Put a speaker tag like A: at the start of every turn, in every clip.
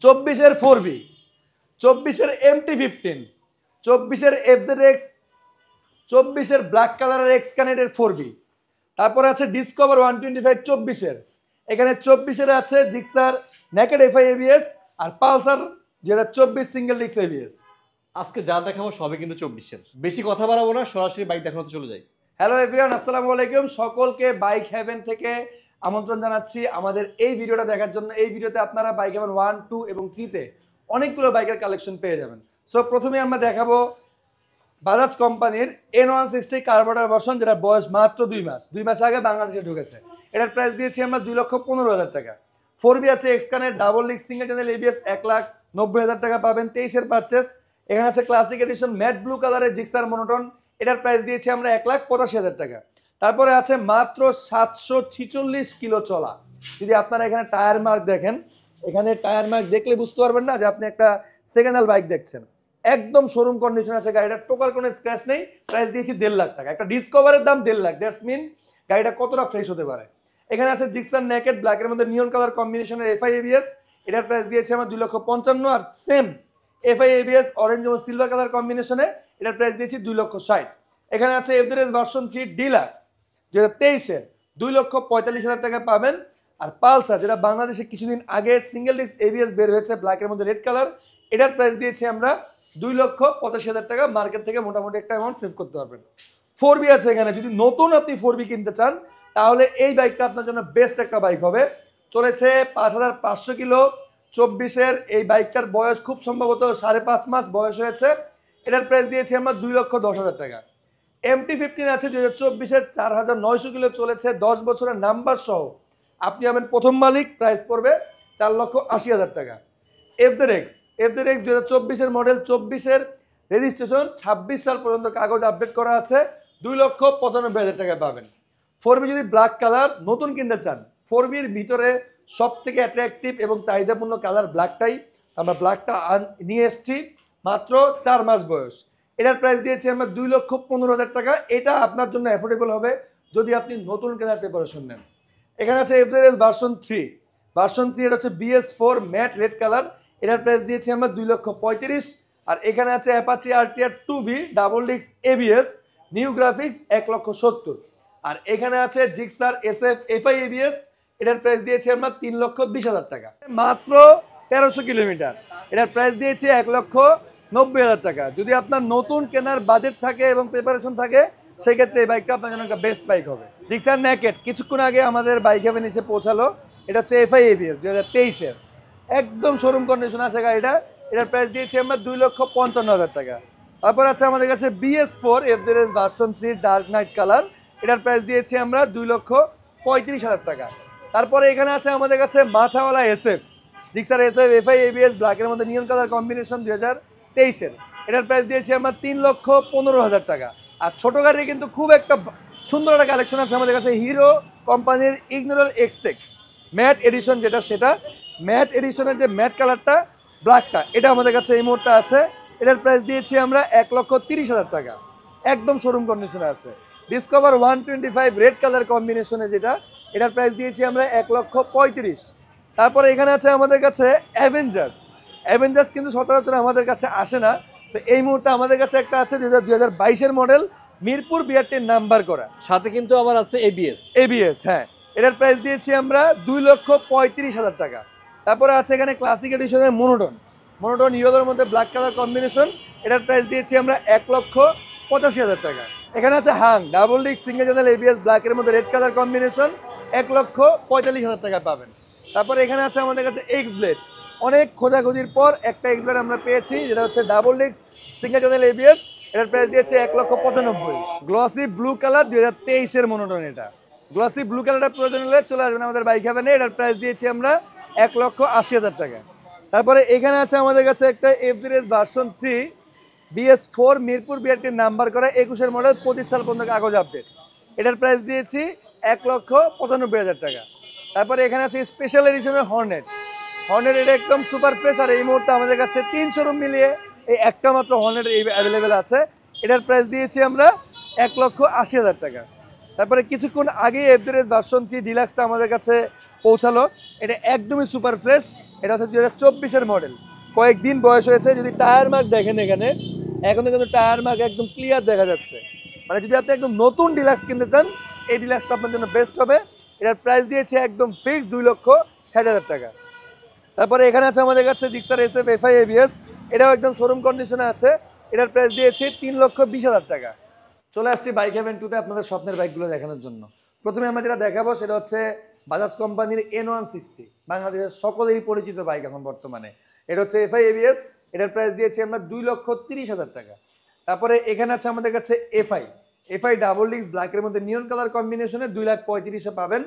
A: 24-এর 4B, 24-এর MT-15, 24-এর FZX, 24-এর black কালারের x connected 4B। তারপরে আছে ডিসকভার 125 24-এর, এখানে 24-এর আছে জিক্সার নেকেড এফআই এবিএস আর পালসার 2024 সিঙ্গেল ডিস্ক এবিএস।
B: আজকে যা দেখাবো সবই কিন্তু 24-এর। বেশি কথা বাড়াবো না, সরাসরি বাইক দেখানোতে চলে যাই।
A: হ্যালো এভরিওয়ান, আসসালামু আলাইকুম। সকলকে বাইক হেভেন থেকে আমন্ত্রণ জানাচ্ছি আমাদের এই ভিডিওটা দেখার জন্য। এই ভিডিওতে আপনারা বাইক হেভেন 1, 2 এবং 3-তে অনেকগুলো বাইকের কালেকশন পেয়ে যাবেন। সো প্রথমে আমরা দেখাবো বাজাজ কোম্পানির N160 কার্বোরেটর ভার্সন, যেটা বয়স মাত্র 2 মাস আগে বাংলাদেশে ঢুকেছে। এটার প্রাইস দিয়েছি আমরা 2,15,000 টাকা। 4B আছে এক্সকানের double disc single channel ABS, 1,90,000 টাকা পাবেন 23-এর পারচেস। এখানে আছে ক্লাসিক এডিশন ম্যাট ব্লু কালারের জিক্সার মনোটন, এটার প্রাইস দিয়েছি আমরা 1,85,000 টাকা। তারপরে আছে মাত্র 746 কিলো চলা। যদি আপনারা এখানে টায়ার মার্ক দেখেন, এখানে টায়ার মার্ক দেখলে বুঝতে পারবেন না যে আপনি একটা সেকেন্ড হ্যান্ড বাইক দেখছেন। একদম শোরুম কন্ডিশন আছে গাড়িটা, টোকার কোনো স্ক্র্যাচ নেই। প্রাইস দিয়েছি 1.5 লাখ টাকা। একটা ডিসকভারের দাম 1.5 লাখ, দ্যাটস মিন গাড়িটা কতটা ফ্রেশ হতে পারে। এখানে আছে জিক্সার নেকেড ব্ল্যাকের মধ্যে নিয়ন কালার কম্বিনেশনের এফআই এবিএস, এটার প্রাইস দিয়েছি আমরা 2,55,000। আর সেম এফআই এবিএস অরেঞ্জ এবং সিলভার কালার কম্বিনেশনে এটার প্রাইস দিয়েছি 2,60,000। এখানে আছে এফজেডএস ভার্সন 3 ডিলাক্স 2023-এর, 2,45,000 টাকা পাবেন। আর পালসার, যেটা বাংলাদেশে কিছুদিন আগে সিঙ্গেল ডিস্ক এবিএস বের হয়েছে ব্ল্যাকের মধ্যে রেড কালার, এটার প্রাইস দিয়েছি আমরা 2,85,000 টাকা। মার্কেট থেকে মোটামুটি একটা অ্যামাউন্ট সেভ করতে পারবেন। 4B আছে এখানে, যদি নতুন আপনি 4B কিনতে চান তাহলে এই বাইকটা আপনার জন্য বেস্ট একটা বাইক হবে। চলেছে 5,500 কিলো, 24-এর। এই বাইকটার বয়স খুব সম্ভবত 5.5 মাস বয়স হয়েছে। এটার প্রাইস দিয়েছি আমরা 2,10,000 টাকা। MT-15 আছে 2024-এর, 4,900 কিলো চলেছে, 10 বছরের নাম্বার সহ। আপনি হবেন প্রথম মালিক, প্রাইস পড়বে 4,80,000 টাকা। FZX 2024-এর মডেল, 24-এর রেজিস্ট্রেশন, 26 সাল পর্যন্ত কাগজ আপডেট করা আছে, 2,95,000 টাকা পাবেন। 4B যদি ব্ল্যাক কালার নতুন কিনতে চান, 4Bর ভিতরে সব থেকে অ্যাট্রাকটিভ এবং চাহিদাপূর্ণ কালার ব্ল্যাকটাই। আমরা ব্ল্যাকটা নিয়ে এসেছি, মাত্র 4 মাস বয়স। এটার প্রাইস দিয়েছি আমরা 2,15,000 টাকা। এটা আপনার জন্য অ্যাফোর্ডেবল হবে যদি আপনি নতুন কেনার প্রিপারেশন নেন। এখানে আছে এফজেডএস ভার্সন 3, এটা হচ্ছে BS4 ম্যাট রেড কালার, এটার প্রাইস দিয়েছি আমরা 2,35,000। আর এখানে আছে Apache RTR 2B double disc ABS new graphics, 1,70,000। আর এখানে আছে জিক্সার SF এফআই এবিএস, এটার প্রাইস দিয়েছি আমরা 3,20,000 টাকা। মাত্র 1300 কিলোমিটার, এটার প্রাইস দিয়েছি 1,90,000 টাকা। যদি আপনার নতুন কেনার বাজেট থাকে এবং প্রিপারেশন থাকে, সেই ক্ষেত্রে এই বাইকটা আপনার জন্য একটা বেস্ট বাইক হবে। জিক্সার নেকেড কিছুক্ষণ আগে আমাদের বাইক হেভেন এসে পৌঁছালো। এটা হচ্ছে এফআই এবিএস 2023-এর, একদম শোরুম কন্ডিশন আছে গাড়িটা। এটার প্রাইস দিয়েছি আমরা 2,55,000 টাকা। তারপর আছে আমাদের কাছে BS4 FZS version 3 dark night colour, এটার প্রাইস দিয়েছি আমরা 2,35,000 টাকা। তারপরে এখানে আছে আমাদের কাছে মাথাওয়ালা SF Gixxer SF FI ABS ব্ল্যাকের মধ্যে নিয়ন কালার কম্বিনেশন 2023-এর, এটার প্রাইস দিয়েছি আমরা 3,15,000 টাকা। আর ছোটো গাড়ির কিন্তু খুব একটা সুন্দর একটা কালেকশন আছে আমাদের কাছে। হিরো কোম্পানির ইগনোরল এক্সটেক ম্যাট এডিশন, সেটা ম্যাট এডিশনের যে ম্যাট কালারটা ব্ল্যাকটা, এটা আমাদের কাছে এই মুহূর্তে আছে। এটার প্রাইস দিয়েছি আমরা 1,30,000 টাকা, একদম শোরুম কন্ডিশনে আছে। ডিসকভার 125 রেড কালার কম্বিনেশনে যেটা, এটার প্রাইস দিয়েছি আমরা 1,35,000। তারপরে এখানে আছে আমাদের কাছে অ্যাভেঞ্জার্স কিন্তু সচরাচর আমাদের কাছে আসে না। তো এই মুহূর্তে আমাদের কাছে একটা আছে 2022-এর মডেল, মিরপুর বিআরটির নাম্বার করা,
B: সাথে কিন্তু আবার আছে
A: এবিএস। হ্যাঁ, এটার প্রাইস দিয়েছি আমরা 2,35,000 টাকা। তারপরে আছে এখানে ক্লাসিক এডিশনের মনোটন ইয়েলোর মধ্যে ব্ল্যাক কালার কম্বিনেশন, এটার প্রাইস দিয়েছি আমরা 1,85,000 টাকা। এখানে আছে হাং double disc single channel ABS ব্ল্যাকের মধ্যে রেড কালার কম্বিনেশন, 1,45,000 টাকা পাবেন। তারপরে এখানে আছে আমাদের কাছে এক্স ব্লেড, অনেক খোঁজাখুঁজির পর একটা এক্স ব্লেড আমরা পেয়েছি, যেটা হচ্ছে double disc single channel ABS, এটার প্রাইস দিয়েছে 1,95,000। গ্লসি ব্লু কালার 2023-এর মনোটন, এটা গ্লসি ব্লু কালারটা প্রয়োজন হলে চলে আসবেন আমাদের বাইক হেভেনে। এটার প্রাইস দিয়েছি আমরা 1,80,000 টাকা। তারপরে এখানে আছে আমাদের কাছে একটা এফজেডএস ভার্সন 3 BS4 মিরপুর বিআরটির নাম্বার করা, 21-এর মডেল, 25 সাল পর্যন্ত কাগজ আপডেট, এটার প্রাইস দিয়েছি 1,95,000 টাকা। তারপরে এখানে আছে স্পেশাল এডিশনের হর্নেট, এটা একদম সুপার ফ্রেশ। আর এই মুহূর্তে আমাদের কাছে 3 শোরুম মিলিয়ে এই একটা মাত্র হর্নেট অ্যাভেলেবেল আছে, এটার প্রাইস দিয়েছি আমরা 1,80,000 টাকা। তারপরে কিছুক্ষণ আগে এফজেডএস ভার্সন 3 ডিলাক্সটা আমাদের কাছে পৌঁছালো, এটা একদমই সুপার ফ্রেশ, এটা হচ্ছে 2024-এর মডেল, কয়েকদিন বয়স হয়েছে। যদি টায়ার মার্ক দেখেন এখানে, এখনো কিন্তু টায়ার মার্ক একদম ক্লিয়ার দেখা যাচ্ছে। মানে যদি আপনি একদম নতুন ডিলাক্স কিনতে চান, এই ডিলাক্সটা আপনার জন্য বেস্ট হবে। এটার প্রাইস দিয়েছে একদম ফিক্সড 2,60,000 টাকা। তারপরে এখানে আছে আমাদের কাছে জিক্সার SF FI ABS, এটাও একদম শোরুম কন্ডিশনে আছে। এটার প্রাইস দিয়েছে 3,20,000 টাকা। চলে আসছি বাইক হেভেন 2-তে আপনাদের স্বপ্নের বাইকগুলো দেখানোর জন্য। প্রথমে আমরা যেটা দেখাবো সেটা হচ্ছে বাজাজ কোম্পানির N160, বাংলাদেশের সকলেরই পরিচিত বাইক এখন বর্তমানে। এটা হচ্ছে FI ABS, এটার প্রাইস দিয়েছি আমরা 2,30,000 টাকা। তারপরে এখানে আছে আমাদের কাছে FI ডাবল ডিস্ক ব্ল্যাকের মধ্যে নিয়ন কালার কম্বিনেশনে 2,35,000 পাবেন।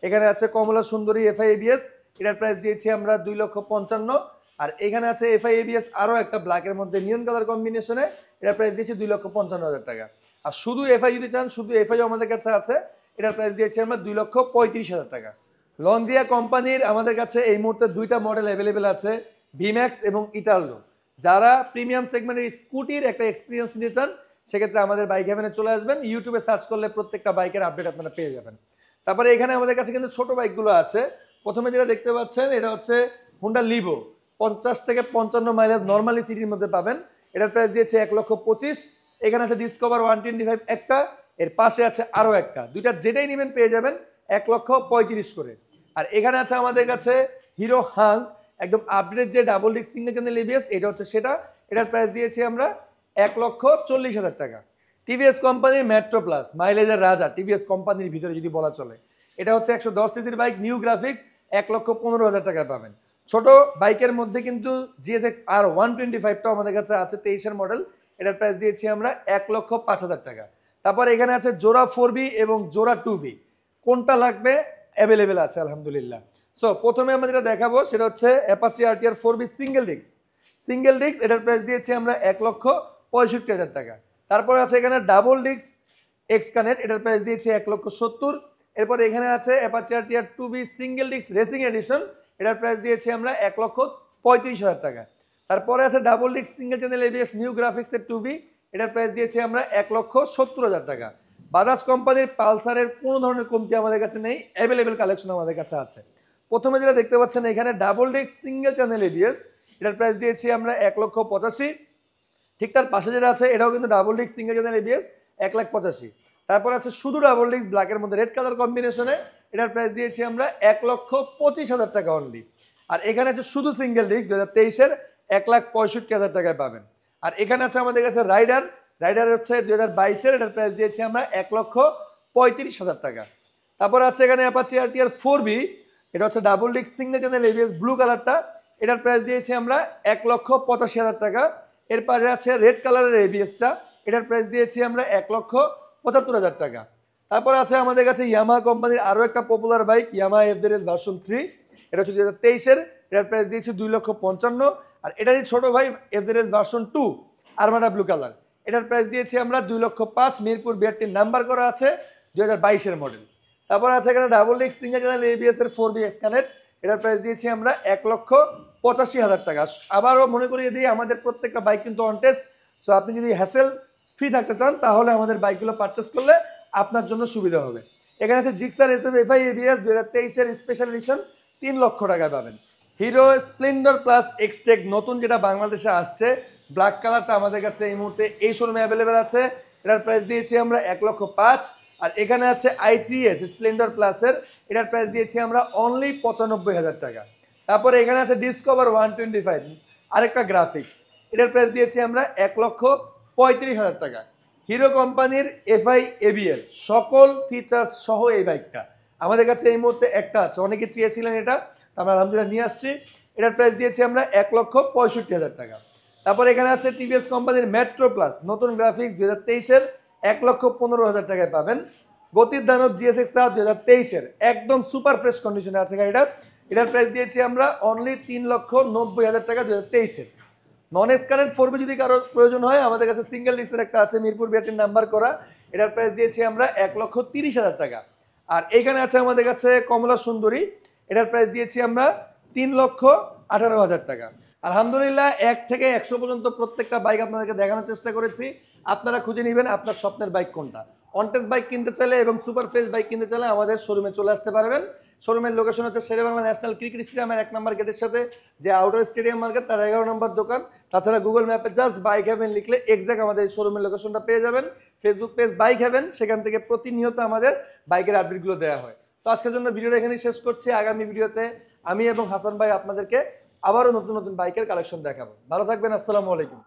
A: এখানে আছে কমলা সুন্দরী FI ABS, এটার প্রাইস দিয়েছি আমরা 2,55,000। আর এখানে আছে FI ABS আরও একটা ব্ল্যাকের মধ্যে নিয়ন কালার কম্বিনেশনে, এটার প্রাইস দিয়েছি 2,55,000 টাকা। আর শুধু FI যদি চান, শুধু FI আমাদের কাছে আছে, এটার প্রাইস দিয়েছি আমরা 2,35,000 টাকা। লঞ্জিয়া কোম্পানির আমাদের কাছে এই মুহূর্তে দুইটা মডেল অ্যাভেলেবেল আছে, ভিম্যাক্স এবং ইটারলো। যারা প্রিমিয়াম সেগমেন্টের স্কুটির একটা এক্সপিরিয়েন্স নিতে চান, সেক্ষেত্রে আমাদের বাইক হেভেনে চলে আসবেন। ইউটিউবে সার্চ করলে প্রত্যেকটা বাইকের আপডেট আপনারা পেয়ে যাবেন। তারপরে এখানে আমাদের কাছে কিন্তু ছোট বাইকগুলো আছে। প্রথমে যেটা দেখতে পাচ্ছেন এটা হচ্ছে হুন্ডা লিভো, 50 থেকে 55 মাইলেজ নর্মালি সিটির মধ্যে পাবেন। এটার প্রাইস দিয়েছে 1,25,000। এখানে আছে ডিসকভার 125 একটা, এর পাশে আছে আরও একটা, দুইটা যেটাই নেবেন পেয়ে যাবেন 1,35,000 করে। আর এখানে আছে আমাদের কাছে হিরো হাং, একদম আপডেট যে double disc single channel ABS, এটা হচ্ছে সেটা। এটার প্রাইস দিয়েছি আমরা 1,40,000 টাকা। টিভিএস কোম্পানির মেট্রো প্লাস, মাইলেজের রাজা টিভিএস কোম্পানির ভিতরে যদি বলা চলে, এটা হচ্ছে 110 সিসির বাইক, নিউ গ্রাফিক্স, 1,15,000 টাকায় পাবেন। ছোট বাইকের মধ্যে কিন্তু GSX R 125টাও আমাদের কাছে আছে, 23-এর মডেল। এটার প্রাইস দিয়েছি আমরা 1,05,000 টাকা। তারপর এখানে আছে জোড়া 4B এবং জোড়া 2B, কোনটা লাগবে অ্যাভেলেবেল আছে আলহামদুলিল্লাহ। সো প্রথমে আমরা যেটা দেখাবো সেটা হচ্ছে Apache RTR 4B single disc, এটার প্রাইস দিয়েছি আমরা 1,65,000 টাকা। তারপরে আছে এখানে ডাবল ডিস্ক এক্স কানেক্ট, এটার প্রাইস দিয়েছি 1,70,000। এরপরে এখানে আছে Apache RTR 2B single disc racing addition, এটার প্রাইস দিয়েছি আমরা 1,35,000 টাকা। তারপরে আছে double disc single channel ABS new গ্রাফিক্সের 2B, এটার প্রাইস দিয়েছি আমরা 1,70,000 টাকা। বাজাজ কোম্পানির পালসারের কোনো ধরনের কমতি আমাদের কাছে নেই, অ্যাভেলেবেল কালেকশন আমাদের কাছে আছে। প্রথমে যেটা দেখতে পাচ্ছেন এখানে double disc single channel ABS, এটার প্রাইস দিয়েছি আমরা 1,85,000। ঠিক তার পাশে যেটা আছে এটাও কিন্তু double disc single channel ABS, 1,85,000। তারপর আছে শুধু ডাবল ডিস্ক ব্ল্যাকের মধ্যে রেড কালার কম্বিনেশনে, এটার প্রাইস দিয়েছি আমরা 1,25,000 টাকা অনলি। আর এখানে আছে শুধু সিঙ্গেল ডিস্ক 2023-এর, 1,65,000 টাকায় পাবেন। আর এখানে আছে আমাদের কাছে রাইডার হচ্ছে 2022-এর, এটার প্রাইস দিয়েছি আমরা 1,35,000 টাকা। তারপর আছে এখানে অ্যাপাচি RTR 4B, এটা হচ্ছে double disc single channel ABS blue কালারটা, এটার প্রাইস দিয়েছি আমরা 1,85,000 টাকা। এর পাশে আছে রেড কালারের ABSটা, এটার প্রাইস দিয়েছি আমরা 1,75,000 টাকা। তারপর আছে আমাদের কাছে ইয়ামাহা কোম্পানির আরও একটা popular bike, Yamaha FZS version 3, এটা হচ্ছে 2023-এর, এটার প্রাইস দিয়েছি 2,55,000। আর এটারই ছোট ভাই FZS version 2 Armada blue colour, এটার প্রাইস দিয়েছি আমরা 2,05,000, মিরপুর বিআরটির নাম্বার করা আছে, 2022-এর মডেল। তারপর আছে এখানে double disc single channel ABS এর 4B এক্স কানেক্ট, এটার প্রাইস দিয়েছি আমরা 1,85,000 টাকা। আবারও মনে করিয়ে দিই আমাদের প্রত্যেকটা বাইক কিন্তু অন টেস্ট। সো আপনি যদি হ্যাসেল ফ্রি থাকতে চান তাহলে আমাদের বাইকগুলো পারচেস করলে আপনার জন্য সুবিধা হবে। এখানে আছে জিক্সার SF FI ABS 2023-এর স্পেশাল এডিশন, 3 লক্ষ টাকায় পাবেন। হিরো স্প্লেন্ডার প্লাস এক্সটেক নতুন যেটা বাংলাদেশে আসছে, ব্ল্যাক কালারটা আমাদের কাছে এই মুহূর্তে এই শোরুমে অ্যাভেলেবেল আছে, এটার প্রাইস দিয়েছি আমরা 1,05,000। আর এখানে আছে i3s স্প্লেন্ডার প্লাসের, এটার প্রাইস দিয়েছি আমরা অনলি 95,000 টাকা। তারপরে এখানে আছে ডিসকভার 125 আরেকটা গ্রাফিক্স, এটার প্রাইস দিয়েছি আমরা 1,35,000 টাকা। হিরো কোম্পানির FI ABS সকল ফিচার্স সহ এই বাইকটা আমাদের কাছে এই মুহূর্তে একটা আছে, অনেকে চেয়েছিলেন এটা, আমরা আলহামদুলিল্লাহ নিয়ে আসছি। এটার প্রাইস দিয়েছি আমরা 1,65,000 টাকা। তারপর এখানে আছে টিভিএস কোম্পানির মেট্রো প্লাস নতুন গ্রাফিক্স 2023-এর, 1,15,000 টাকায় পাবেন। গতির দানব GSX R 2023-এর একদম সুপার ফ্রেশ কন্ডিশনে আছে গাড়িটা, এটার প্রাইস দিয়েছি আমরা অনলি 3,90,000 টাকা 2023-এর। নন স্ক্যানেড 4B যদি কারোর প্রয়োজন হয় আমাদের কাছে সিঙ্গেল ডিস্কের একটা আছে, মিরপুর বিআরটির নাম্বার করা, এটার প্রাইস দিয়েছি আমরা 1,30,000 টাকা। আর এখানে আছে আমাদের কাছে কমলা সুন্দরী, এটার প্রাইস দিয়েছি আমরা 3,18,000 টাকা। আলহামদুলিল্লাহ 1 থেকে 100 পর্যন্ত প্রত্যেকটা বাইক আপনাদেরকে দেখানোর চেষ্টা করেছি, আপনারা খুঁজে নেবেন আপনার স্বপ্নের বাইক কোনটা। অনটেস্ট বাইক কিনতে চাইলে এবং সুপার ফ্রেশ বাইক কিনতে চাইলে আমাদের শোরুমে চলে আসতে পারবেন। শোরুমের লোকেশন হচ্ছে শেরেবাংলা ন্যাশনাল ক্রিকেট স্টেডিয়ামের 1 নম্বর গেটের সাথে যে আউটার স্টেডিয়াম মার্কেট তার 11 নম্বর দোকান। তাছাড়া গুগল ম্যাপে জাস্ট বাইক হ্যাভেন লিখলে এক্সাক্ট আমাদের শোরুমের লোকেশনটা পেয়ে যাবেন। ফেসবুক পেজ বাইক হ্যাভেন, সেখান থেকে প্রতিনিয়ত আমাদের বাইকের আপডেটগুলো দেওয়া হয়। তো আজকের জন্য ভিডিওটা এখানেই শেষ করছি। আগামী ভিডিওতে আমি এবং হাসান ভাই আপনাদেরকে আবারও নতুন নতুন বাইকের কালেকশন দেখাবো। ভালো থাকবেন, আসসালামু আলাইকুম।